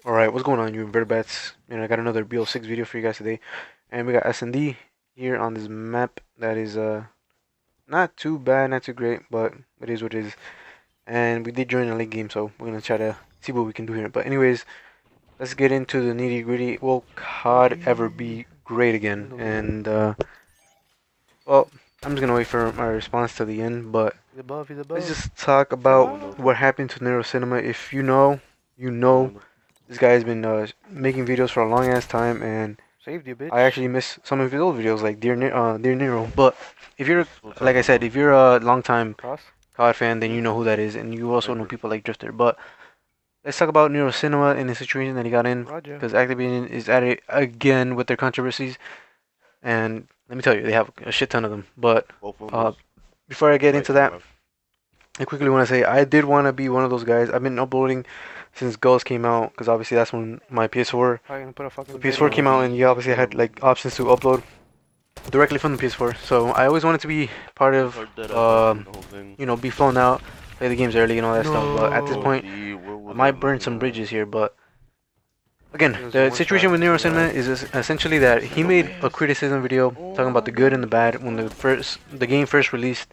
Alright, what's going on, you inverted bats? And I got another BO6 video for you guys today. And we got S&D here on this map that is not too bad, not too great, but it is what it is. And we did join a late game, so we're gonna try to see what we can do here. But anyways, let's get into the nitty gritty. Will COD ever be great again? And well, I'm just gonna wait for my response to the end, but let's just talk about what happened to Nero Cinema. If you know, you know. This guy has been making videos for a long ass time, and Saved you, bitch. I actually miss some of his old videos, like Dear Nero. But if you're, like I said, if you're a long time COD fan, then you know who that is, and you also know people like Drifter. But let's talk about Nero Cinema and the situation that he got in, because Activision is at it again with their controversies, and let me tell you, they have a shit ton of them. But before I get into that, I quickly want to say I did want to be one of those guys. I've been uploading since Ghost came out, because obviously that's when my PS4 came out, and you obviously had like options to upload directly from the PS4. So I always wanted to be part of, you know, be flown out, play the games early and all that stuff. But at this point, I might burn some bridges here. But again, the situation with Nero Cinema is essentially that he made a criticism video talking about the good and the bad when the game first released,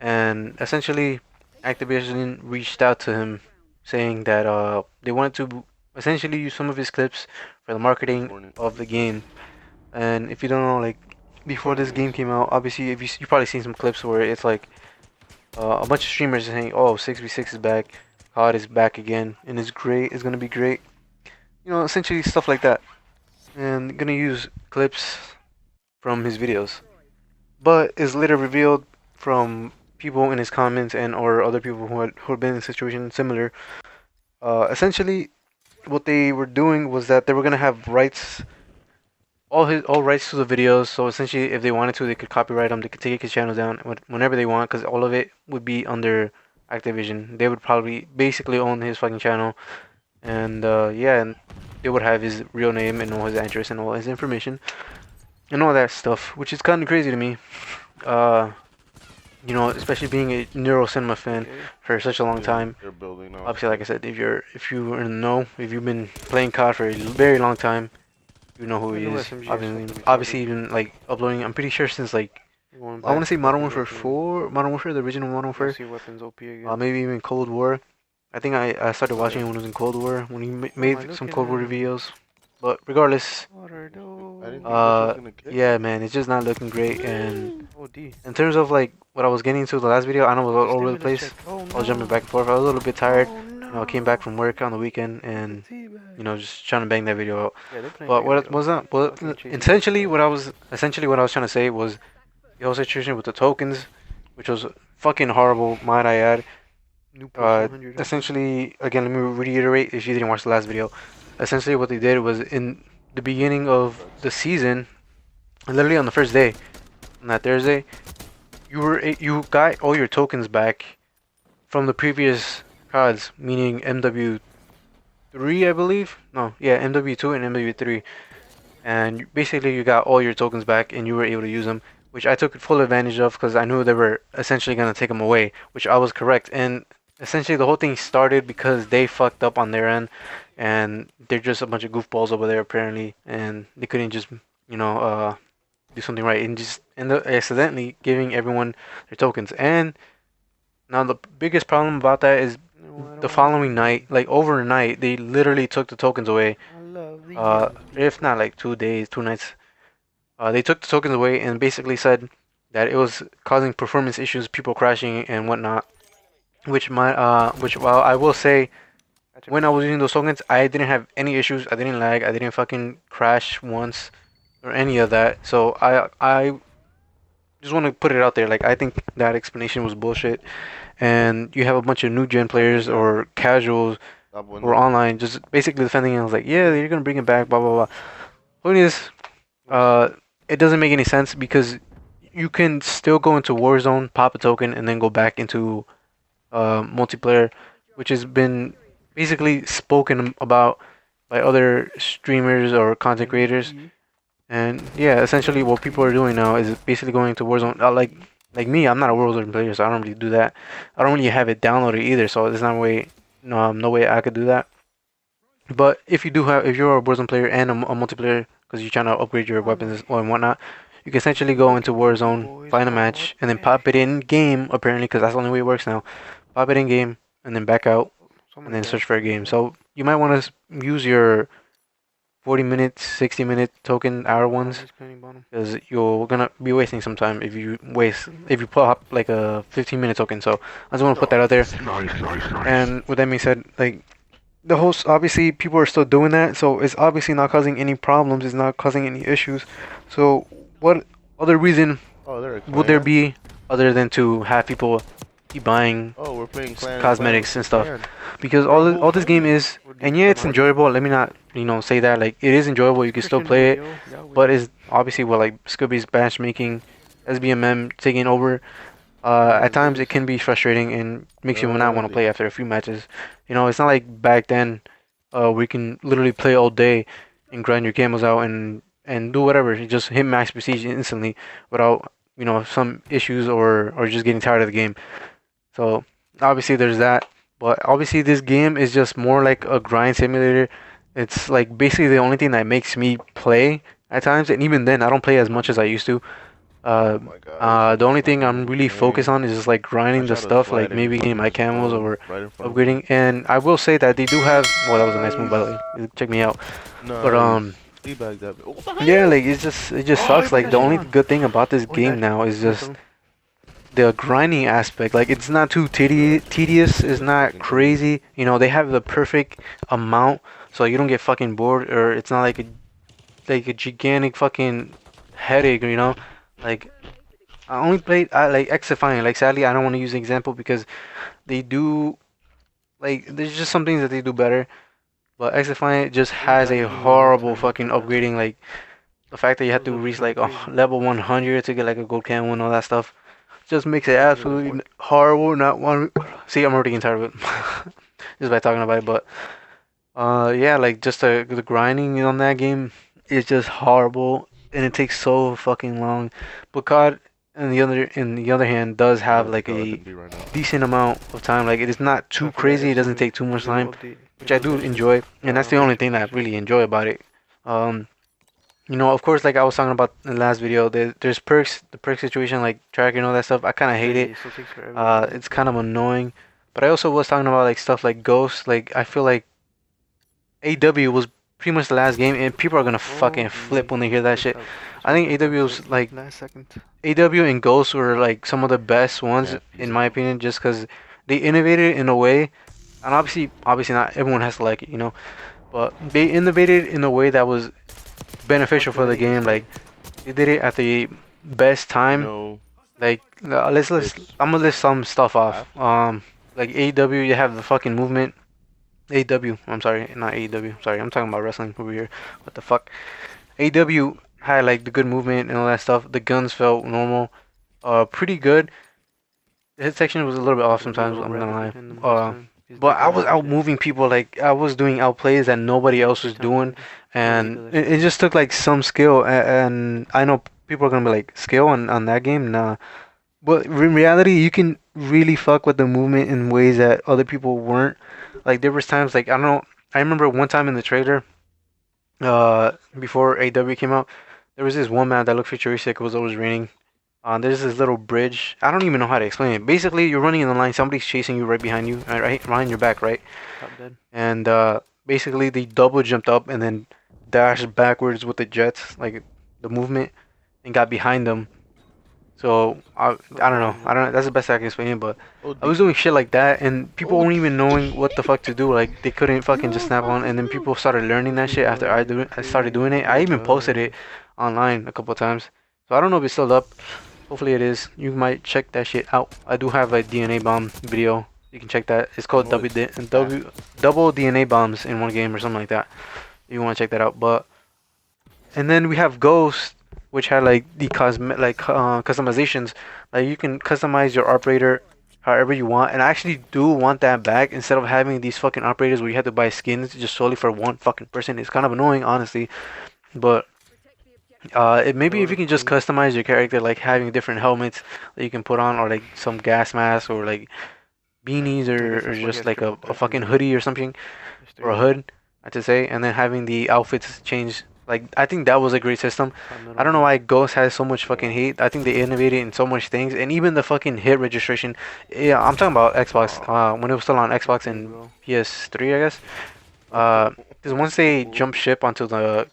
and essentially Activision reached out to him saying that they wanted to essentially use some of his clips for the marketing of the game. And if you don't know, like before this game came out, obviously if you probably seen some clips where it's like a bunch of streamers saying, "Oh, 6v6 is back, COD is back again, and it's great, it's gonna be great." You know, essentially stuff like that, and gonna use clips from his videos. But it's later revealed from people in his comments and or other people who had been in a situation similar. Essentially, what they were doing was that they were gonna have rights, all rights to the videos. So essentially, if they wanted to, they could copyright them. They could take his channel down whenever they want, because all of it would be under Activision. They would probably basically own his fucking channel, and yeah, and they would have his real name and all his address and all his information and all that stuff, which is kind of crazy to me. Uh, you know, especially being a Neuro Cinema fan for such a long time. Obviously, like I said, if you were in the know, if you've been playing COD for a very long time, you know who he is. Obviously, even like uploading, I'm pretty sure since like I want to say Modern Warfare 4, Modern Warfare, the original Modern Warfare, maybe even Cold War. I think I started watching it when it was in Cold War, when he made some Cold War videos. But regardless, yeah, man, it's just not looking great. And in terms of like what I was getting into the last video, I know it was all over the place. I was jumping back and forth. I was a little bit tired. You know, I came back from work on the weekend and you know just trying to bang that video out. But what was that? Well, essentially what I was trying to say was the whole situation with the tokens, which was fucking horrible, might I add. Essentially, again, let me reiterate if you didn't watch the last video. Essentially, what they did was in the beginning of the season, literally on the first day, on that Thursday, you got all your tokens back from the previous cards, meaning MW3, I believe. No, yeah, MW2 and MW3, and basically you got all your tokens back, and you were able to use them, which I took full advantage of because I knew they were essentially gonna take them away, which I was correct. And essentially, the whole thing started because they fucked up on their end, and they're just a bunch of goofballs over there apparently, and they couldn't just you know do something right and just end up accidentally giving everyone their tokens. And now the biggest problem about that is the following night, like overnight, they literally took the tokens away. If not like 2 days, 2 nights, they took the tokens away and basically said that it was causing performance issues, people crashing and whatnot. Which well, I will say, when I was using those tokens, I didn't have any issues. I didn't lag. I didn't fucking crash once or any of that. So I just want to put it out there. Like I think that explanation was bullshit, and you have a bunch of new gen players or casuals or online just basically defending it. I was like, yeah, you're gonna bring it back, blah blah blah. Point is, it doesn't make any sense because you can still go into Warzone, pop a token, and then go back into multiplayer, which has been basically spoken about by other streamers or content creators. And yeah, essentially what people are doing now is basically going to Warzone. Like me, I'm not a Warzone player, so I don't really do that. I don't really have it downloaded either, so there's no way I could do that. But if you're a Warzone player and a multiplayer, because you're trying to upgrade your weapons and whatnot, you can essentially go into Warzone, find a match, and then pop it in game. Apparently, because that's the only way it works now. Pop it in game, and then back out, and then search for a game. So you might want to use your 40-minute, 60-minute token hour ones, because you're gonna be wasting some time if you pop like a 15-minute token. So I just want to put that out there. And with that being said, like the host, obviously people are still doing that, so it's obviously not causing any problems. It's not causing any issues. So what other reason would there be other than to have people keep buying cosmetics and stuff? Because all this game is, and yeah, it's enjoyable. Let me not say that, like, it is enjoyable. You can still play it, but it's obviously with like Scooby's matchmaking, SBMM taking over. At times it can be frustrating and makes you not want to play after a few matches. It's not like back then, where you can literally play all day and grind your camos out and do whatever. You just hit max prestige instantly without some issues or just getting tired of the game. So obviously there's that. But obviously this game is just more like a grind simulator. It's like basically the only thing that makes me play at times, and even then I don't play as much as I used to. Uh, the only thing I'm really focused on is just like grinding the stuff, like maybe getting my camos or upgrading. And I will say that they do have. Well, that was a nice move, by the way. Check me out. But yeah, like it just sucks. Like the only good thing about this game now is just the grinding aspect. Like it's not too tedious. It's not crazy. They have the perfect amount, so you don't get fucking bored, or it's not like a gigantic fucking headache. Like I only played like Xifying. Like sadly, I don't want to use the example because they do like there's just some things that they do better. But Xifying just has a horrible fucking upgrading. Like the fact that you have to reach like level 100 to get like a gold camo and all that stuff just makes it absolutely horrible. Not one. See, I'm already getting tired of it just by talking about it. But yeah, like just the grinding on that game is just horrible, and it takes so fucking long. But COD, in the other hand, does have like a decent amount of time. Like it is not too crazy. It doesn't take too much time, which I do enjoy, and that's the only thing that I really enjoy about it. Um, of course, like I was talking about in the last video, there's perks, the perk situation, like tracking and all that stuff. I kind of hate it. It's kind of annoying. But I also was talking about like stuff like Ghost. Like I feel like AW was pretty much the last game, and people are gonna fucking flip when they hear that shit. I think AW was like AW and Ghost were like some of the best ones in my opinion, just because they innovated in a way, and obviously not everyone has to like it, but they innovated in a way that was beneficial for the game. Like they did it at the best time. Like I'm gonna list some stuff off. Like AW, you have the fucking movement. AW, I'm sorry, not AEW. Sorry, I'm talking about wrestling over here. What the fuck? AW had like the good movement and all that stuff. The guns felt normal, pretty good. The hit section was a little bit off sometimes. I'm not gonna lie. But I was out moving people. Like I was doing outplays that nobody else was doing, and it just took like some skill. And I know people are gonna be like, skill on that game, nah. But in reality, you can really fuck with the movement in ways that other people weren't. Like there was times like I don't know. I remember one time in the trailer, before AW came out, there was this one map that looked futuristic. It was always raining. There's this little bridge. I don't even know how to explain it. Basically, you're running in the line. Somebody's chasing you right behind you, right behind your back, right? And basically, they double jumped up and then dashed backwards with the jets, like the movement, and got behind them. So I don't know. I don't know. That's the best I can explain it. But I was doing shit like that, and people weren't even knowing what the fuck to do. Like they couldn't fucking just snap on. And then people started learning that shit after I started doing it. I even posted it online a couple of times. So I don't know if it's still up. Hopefully it is. You might check that shit out. I do have a DNA bomb video. You can check that. It's called double DNA bombs in one game or something like that. You want to check that out. But and then we have Ghost, which had like the customizations. Like you can customize your operator however you want. And I actually do want that back instead of having these fucking operators where you have to buy skins just solely for one fucking person. It's kind of annoying, honestly. But maybe if you can just customize your character, like having different helmets that you can put on, or like some gas mask, or like beanies, or just like a fucking hoodie or something, or a hood. I should say, and then having the outfits change. Like I think that was a great system. I don't know why Ghost has so much fucking hate. I think they innovated in so much things, and even the fucking hit registration. Yeah, I'm talking about Xbox. When it was still on Xbox and PS3, I guess. Because once they jumped ship onto the,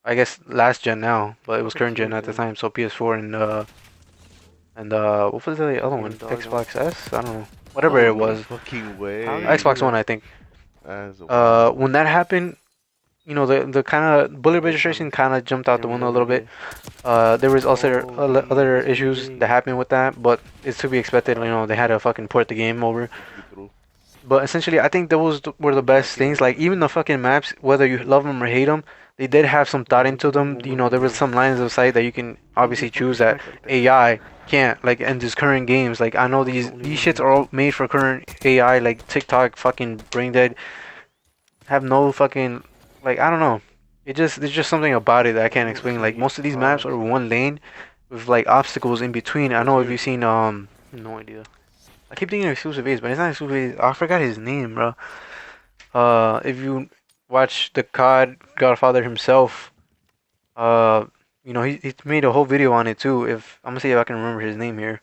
I guess last gen now, but it was current gen at the time, so PS4 and what was the other one? Xbox S? I don't know. Whatever it was. Fucking way. Xbox One, I think. When that happened, you know, the kind of bullet registration kind of jumped out the window a little bit. There was also other issues that happened with that, but it's to be expected. You know, they had to fucking port the game over. But essentially, I think those were the best things. Like even the fucking maps, whether you love them or hate them, they did have some thought into them. You know, there was some lines of sight that you can obviously choose that AI can't. Like in these current games, like I know these shits are all made for current AI, like TikTok, fucking brain dead, have no fucking, like I don't know. There's just something about it that I can't explain. Like most of these maps are one lane with like obstacles in between. I know if you've seen no idea. I keep thinking of Exclusive Ace, but it's not Exclusive Ace. I forgot his name, bro. If you watch the Godfather himself, uh, you know he made a whole video on it too. If I'm gonna see if I can remember his name here.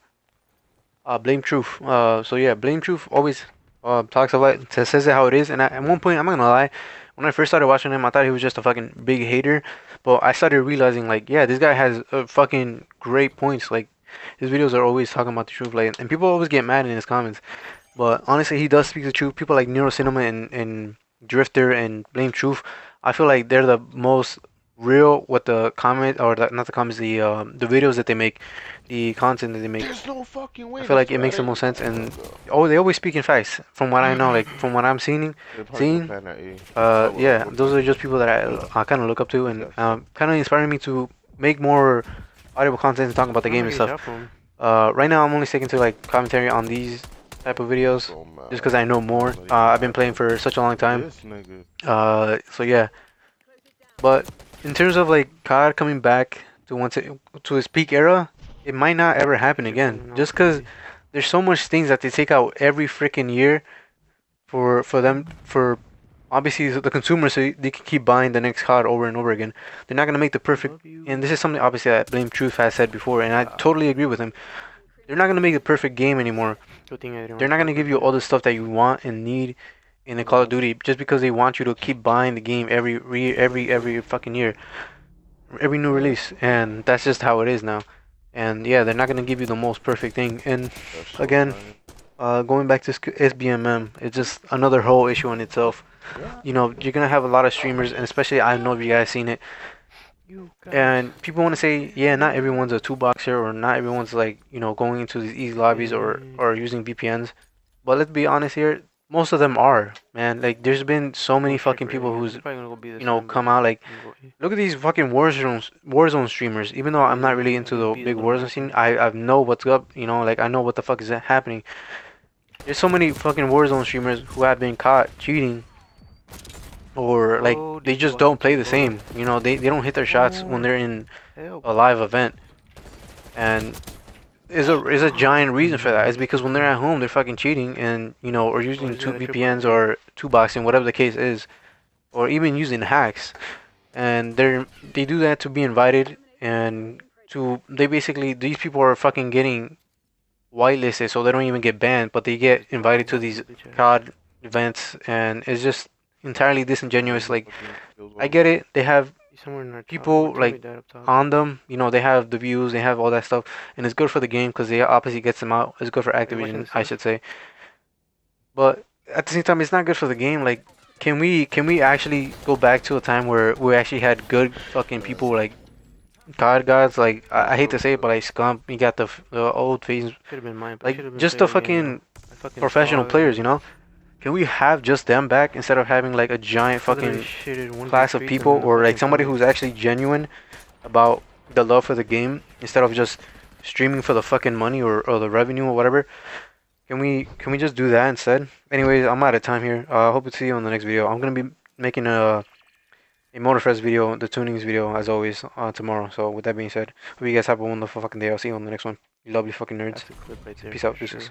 Blame Truth. So yeah, Blame Truth always talks about says it how it is. And at one point, I'm not gonna lie, when I first started watching him, I thought he was just a fucking big hater. But I started realizing like, yeah, this guy has fucking great points. Like his videos are always talking about the truth, like, and people always get mad in his comments. But honestly, he does speak the truth. People like Nero Cinema and Drifter and Blame Truth, I feel like they're the most real with the comment or not the comments, the videos that they make, the content that they make. There's no fucking way. I feel like it makes the most sense, and they always speak in facts. From what I know, like from what I'm seeing, yeah, those are just people that I kind of look up to, and kind of inspiring me to make more audible content and talk about the game and stuff. Right now, I'm only sticking to like commentary on these type of videos, just because I know more. I've been playing for such a long time. So yeah, but in terms of like COD coming back to its peak era, it might not ever happen again. Just because there's so much things that they take out every freaking year for obviously the consumers, so they can keep buying the next COD over and over again. They're not gonna make the perfect, and this is something obviously that Blame Truth has said before, and I totally agree with him. They're not gonna make the perfect game anymore. They're not gonna give you all the stuff that you want and need in the Call of Duty just because they want you to keep buying the game every fucking year, every new release, and that's just how it is now. And yeah, they're not gonna give you the most perfect thing. And again, going back to SBMM, it's just another whole issue in itself. You know, you're gonna have a lot of streamers, and especially I don't know if you guys seen it. And people want to say, yeah, not everyone's a two-boxer, or not everyone's like, you know, going into these easy lobbies or using VPNs. But let's be honest here, most of them are, man. Like, there's been so many fucking people who's, you know, come out like, look at these fucking Warzone streamers. Even though I'm not really into the big Warzone scene, I know what's up, you know, like I know what the fuck is happening. There's so many fucking Warzone streamers who have been caught cheating, or like they just don't play the same. You know, they don't hit their shots when they're in a live event, and is a giant reason for that. Is because when they're at home, they're fucking cheating, and you know, or using two VPNs or two boxing, whatever the case is, or even using hacks, and they do that to be invited, and they basically, these people are fucking getting whitelisted, so they don't even get banned, but they get invited to these COD events, and it's just entirely disingenuous. Like, I get it, they have people like on them, you know, they have the views, they have all that stuff, and it's good for the game because they obviously gets them out. It's good for Activision, I should say, but at the same time, it's not good for the game. Like, can we actually go back to a time where we actually had good fucking people, like COD gods? Like, I hate to say it, but like Scump, you got the old phase, like just the fucking professional players, you know? Can we have just them back instead of having like a giant fucking class of people, or like somebody who's actually genuine about the love for the game instead of just streaming for the fucking money or the revenue or whatever? Can we just do that instead? Anyways, I'm out of time here. I hope to see you on the next video. I'm gonna be making a Motorfest video, the tunings video, as always, tomorrow. So with that being said, hope you guys have a wonderful fucking day. I'll see you on the next one. You lovely fucking nerds. Peace out, deuces.